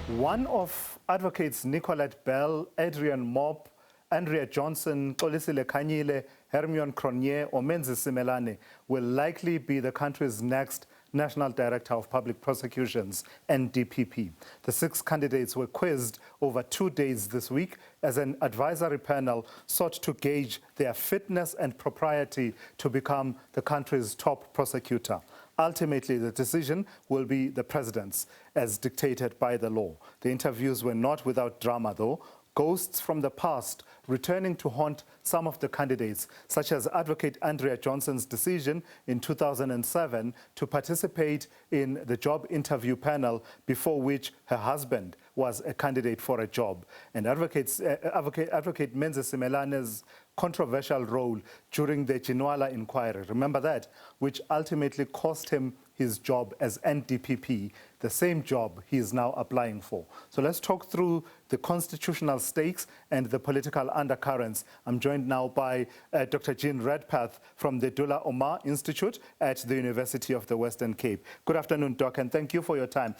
One of Advocates Nicolette Bell, Adrian Mopp, Andrea Johnson, Xolisile Khanyile, Hermione Cronje, or Menzi Simelane will likely be the country's next National Director of Public Prosecutions, NDPP. The 6 candidates were quizzed over 2 days this week as an advisory panel sought to gauge their fitness and propriety to become the country's top prosecutor. Ultimately, the decision will be the president's, as dictated by the law. The interviews were not without drama, though. Ghosts from the past returning to haunt some of the candidates, such as Advocate Andrea Johnson's decision in 2007 to participate in the job interview panel before which her husband was a candidate for a job, and Advocate Menzi Simelane's controversial role during the Ginwala inquiry, remember that, which ultimately cost him his job as NDPP, the same job he is now applying for. So let's talk through the constitutional stakes and the political undercurrents. I'm joined now by Dr. Jean Redpath from the Dula Omar Institute at the University of the Western Cape. Good afternoon, Doc, and thank you for your time.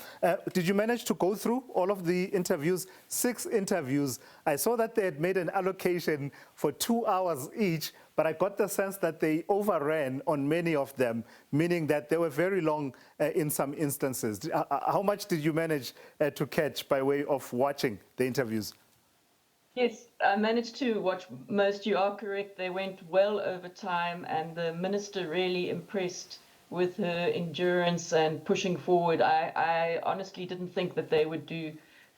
Did you manage to go through all of the interviews? 6 interviews. I saw that they had made an allocation for 2 hours each, but I got the sense that they overran on many of them, meaning that they were very long in some instances. How much did you manage to catch by way of watching the interviews? Yes, I managed to watch most. You are correct. They went well over time, and the minister really impressed with her endurance and pushing forward. I honestly didn't think that they would do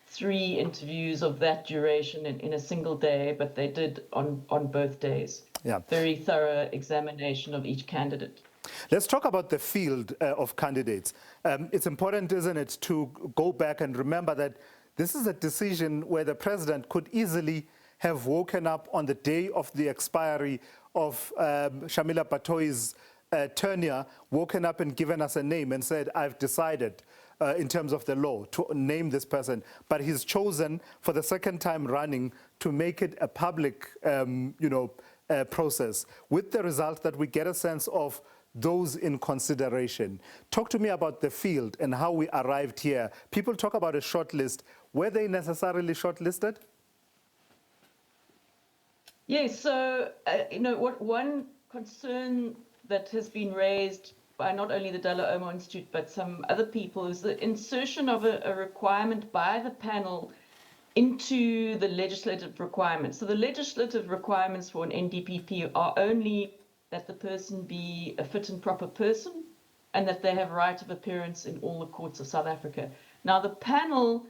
3 interviews of that duration in a single day, but they did on both days. Yeah. Very thorough examination of each candidate. Let's talk about the field of candidates. It's important, isn't it, to go back and remember that this is a decision where the president could easily have woken up on the day of the expiry of Shamila Batoyi's tenure, woken up and given us a name and said, I've decided in terms of the law to name this person. But he's chosen for the second time running to make it a public process, with the result that we get a sense of those in consideration. Talk to me about the field and how we arrived here. People talk about a short list. Were they necessarily shortlisted? Yes, so, one concern that has been raised by not only the Dula Omar Institute, but some other people, is the insertion of a requirement by the panel into the legislative requirements. So the legislative requirements for an NDPP are only that the person be a fit and proper person and that they have right of appearance in all the courts of South Africa. Now, the panel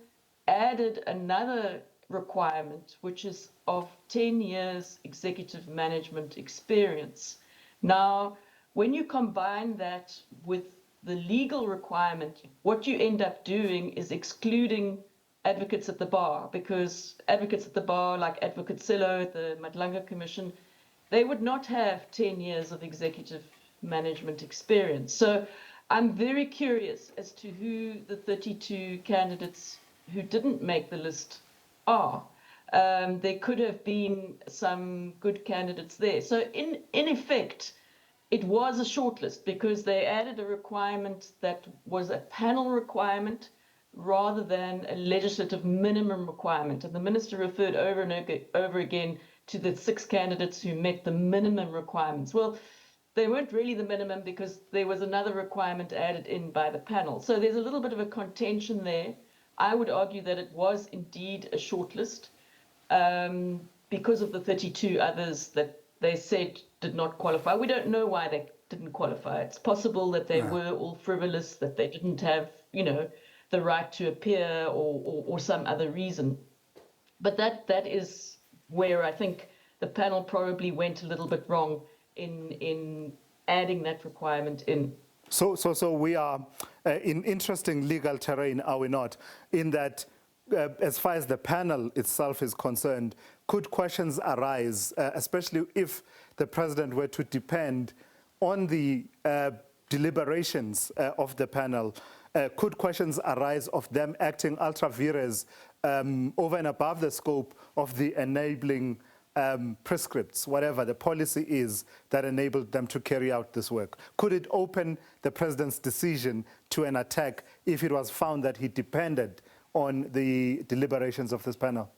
added another requirement, which is of 10 years executive management experience. Now, when you combine that with the legal requirement, what you end up doing is excluding advocates at the bar, because advocates at the bar, like Advocate Silo at the Madlanga Commission, they would not have 10 years of executive management experience. So I'm very curious as to who the 32 candidates who didn't make the list are. There could have been some good candidates there. So in effect, it was a shortlist because they added a requirement that was a panel requirement rather than a legislative minimum requirement. And the minister referred over and over again to the 6 candidates who met the minimum requirements. Well, they weren't really the minimum because there was another requirement added in by the panel. So there's a little bit of a contention there. I would argue that it was indeed a shortlist because of the 32 others that they said did not qualify. We don't know why they didn't qualify. It's possible that they were all frivolous, that they didn't have, the right to appear or some other reason. But that is where I think the panel probably went a little bit wrong in adding that requirement in. So we are in interesting legal terrain, are we not? In that, as far as the panel itself is concerned, could questions arise, especially if the president were to depend on the deliberations of the panel? Could questions arise of them acting ultra vires over and above the scope of the enabling prescripts, whatever the policy is that enabled them to carry out this work? Could it open the president's decision to an attack if it was found that he depended on the deliberations of this panel?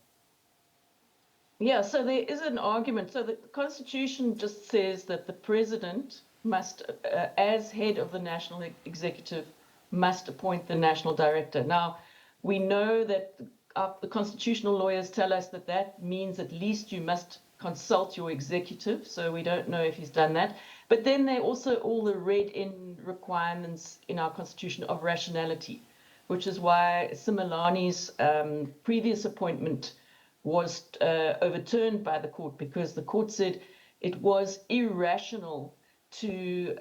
Yeah, so there is an argument. So the Constitution just says that the president must, as head of the national executive, must appoint the national director. Now, we know that the constitutional lawyers tell us that that means at least you must consult your executive. So we don't know if he's done that. But then there are also all the read-in requirements in our Constitution of rationality, which is why Simelane's previous appointment was overturned by the court, because the court said it was irrational to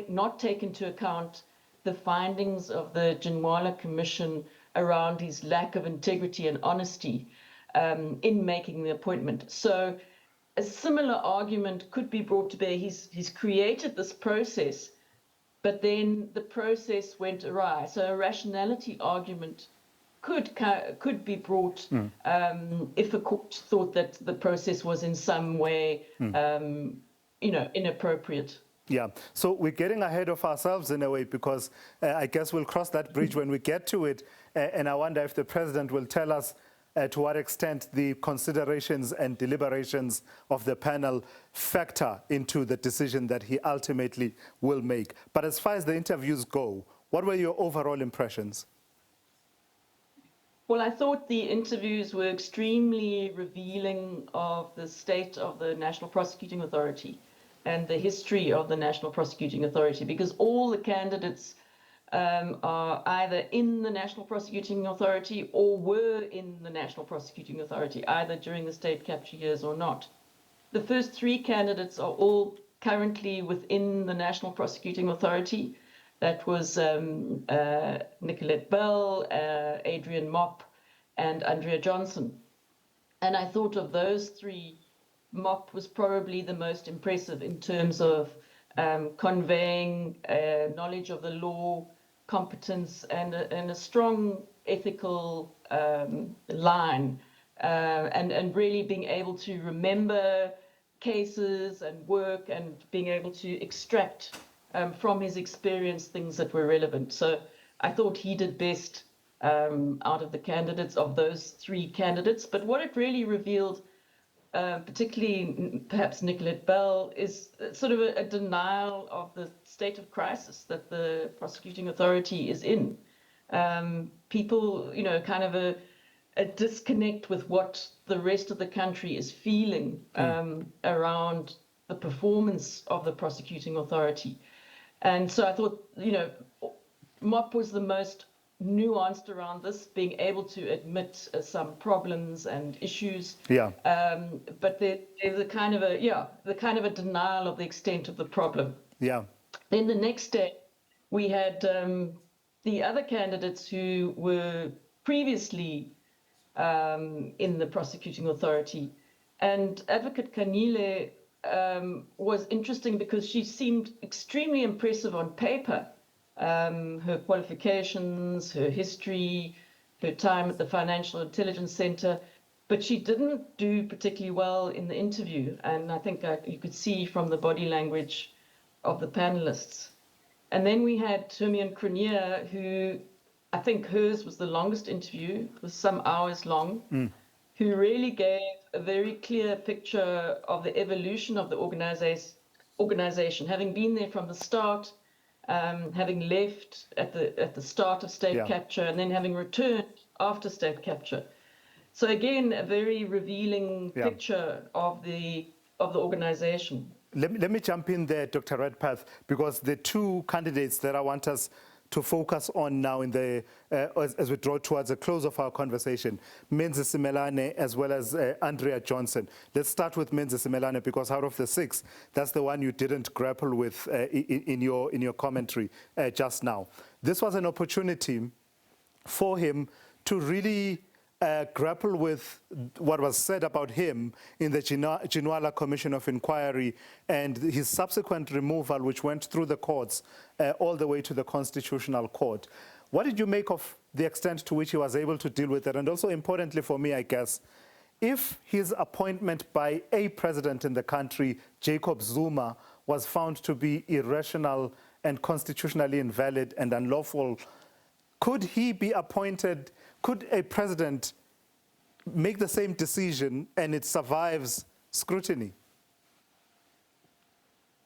not take into account the findings of the Ginwala Commission around his lack of integrity and honesty in making the appointment. So a similar argument could be brought to bear. He's created this process, but then the process went awry. So a rationality argument could be brought if a court thought that the process was in some way, inappropriate. Yeah, so we're getting ahead of ourselves in a way, because I guess we'll cross that bridge when we get to it. And I wonder if the president will tell us to what extent the considerations and deliberations of the panel factor into the decision that he ultimately will make. But as far as the interviews go, what were your overall impressions? Well, I thought the interviews were extremely revealing of the state of the National Prosecuting Authority and the history of the National Prosecuting Authority, because all the candidates are either in the National Prosecuting Authority or were in the National Prosecuting Authority, either during the state capture years or not. The first three candidates are all currently within the National Prosecuting Authority. That was Nicolette Bell, Adrian Mopp, and Andrea Johnson. And I thought of those three, Mopp was probably the most impressive in terms of conveying knowledge of the law, competence, and a strong ethical line, and really being able to remember cases and work and being able to extract from his experience things that were relevant. So I thought he did best out of the candidates, of those three candidates. But what it really revealed, particularly perhaps Nicolette Bell, is sort of a denial of the state of crisis that the prosecuting authority is in. People, kind of a disconnect with what the rest of the country is feeling around the performance of the prosecuting authority. And so I thought, Mopp was the most nuanced around this, being able to admit some problems and issues. Yeah. But there's a kind of a denial of the extent of the problem. Yeah. Then the next day, we had the other candidates who were previously in the prosecuting authority, and Advocate Khanyile was interesting because she seemed extremely impressive on paper. Her qualifications, her history, her time at the Financial Intelligence Center, but she didn't do particularly well in the interview. And I think you could see from the body language of the panelists. And then we had Hermione Cronje, who I think hers was the longest interview, it was some hours long, who really gave a very clear picture of the evolution of the organization, having been there from the start, having left at the start of state capture, and then having returned after state capture. So again, a very revealing picture of the organization. Let me jump in there, Dr. Redpath, because the two candidates that I want us to focus on now in the as we draw towards the close of our conversation, Menzi Simelane as well as Andrea Johnson. Let's start with Menzi Simelane, because out of the six, that's the one you didn't grapple with in your commentary just now. This was an opportunity for him to really grapple with what was said about him in the Ginwala Commission of Inquiry and his subsequent removal, which went through the courts all the way to the Constitutional Court. What did you make of the extent to which he was able to deal with it? And also importantly for me, I guess, if his appointment by a president in the country, Jacob Zuma, was found to be irrational and constitutionally invalid and unlawful, could he be appointed Could a president make the same decision and it survives scrutiny?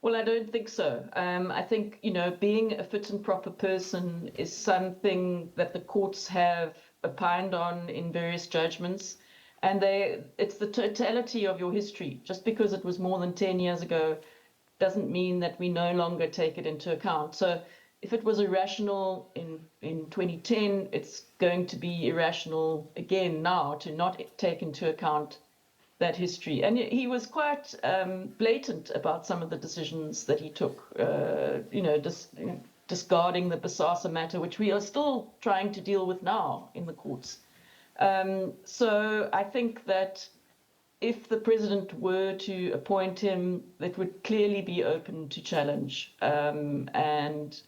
Well, I don't think so. I think, being a fit and proper person is something that the courts have opined on in various judgments. And it's the totality of your history. Just because it was more than 10 years ago doesn't mean that we no longer take it into account. So if it was irrational in 2010, it's going to be irrational again now to not take into account that history. And he was quite blatant about some of the decisions that he took, discarding the Bosasa matter, which we are still trying to deal with now in the courts. So I think that if the president were to appoint him, that would clearly be open to challenge, and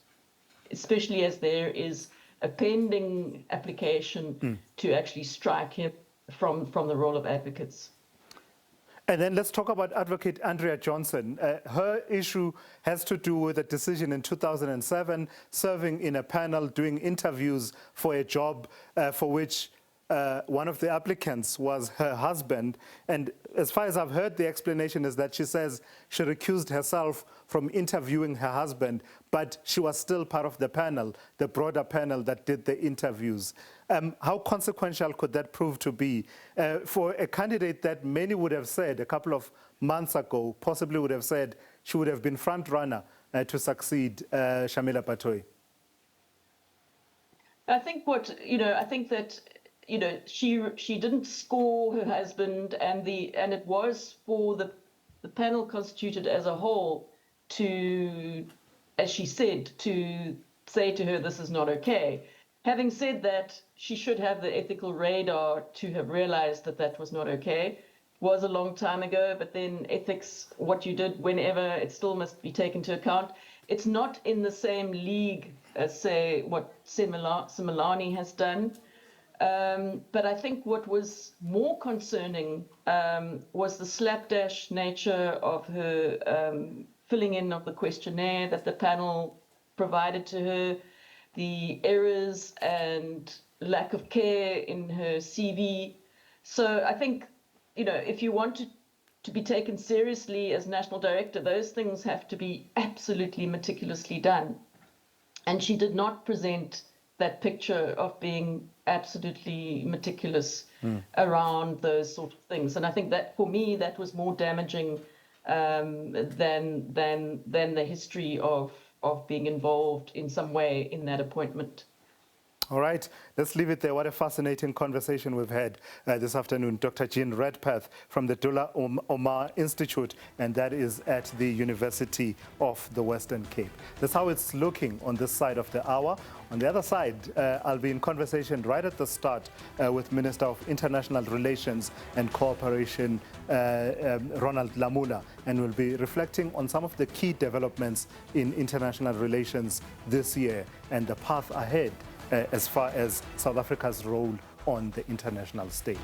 especially as there is a pending application to actually strike him from the role of advocates. And then let's talk about Advocate Andrea Johnson. Her issue has to do with a decision in 2007, serving in a panel, doing interviews for a job for which one of the applicants was her husband. And as far as I've heard, the explanation is that she says she recused herself from interviewing her husband, but she was still part of the panel, the broader panel that did the interviews. How consequential could that prove to be for a candidate that many would have said a couple of months ago, possibly would have said she would have been front runner to succeed Shamila Patoi? I think that she didn't score her husband, and it was for the panel constituted as a whole to, as she said, to say to her, this is not okay. Having said that, she should have the ethical radar to have realized that that was not okay. It was a long time ago, but then ethics, what you did whenever, it still must be taken into account. It's not in the same league as, say, what Simelane has done. But I think what was more concerning was the slapdash nature of her filling in of the questionnaire that the panel provided to her, the errors and lack of care in her CV. So I think, if you want to be taken seriously as national director, those things have to be absolutely meticulously done. And she did not present that picture of being absolutely meticulous around those sort of things. And I think that, for me, that was more damaging than the history of being involved in some way in that appointment. All right, let's leave it there. What a fascinating conversation we've had this afternoon. Dr. Jean Redpath from the Dula Omar Institute, and that is at the University of the Western Cape. That's how it's looking on this side of the hour. On the other side, I'll be in conversation right at the start with Minister of International Relations and Cooperation, Ronald Lamula, and we'll be reflecting on some of the key developments in international relations this year and the path ahead as far as South Africa's role on the international stage.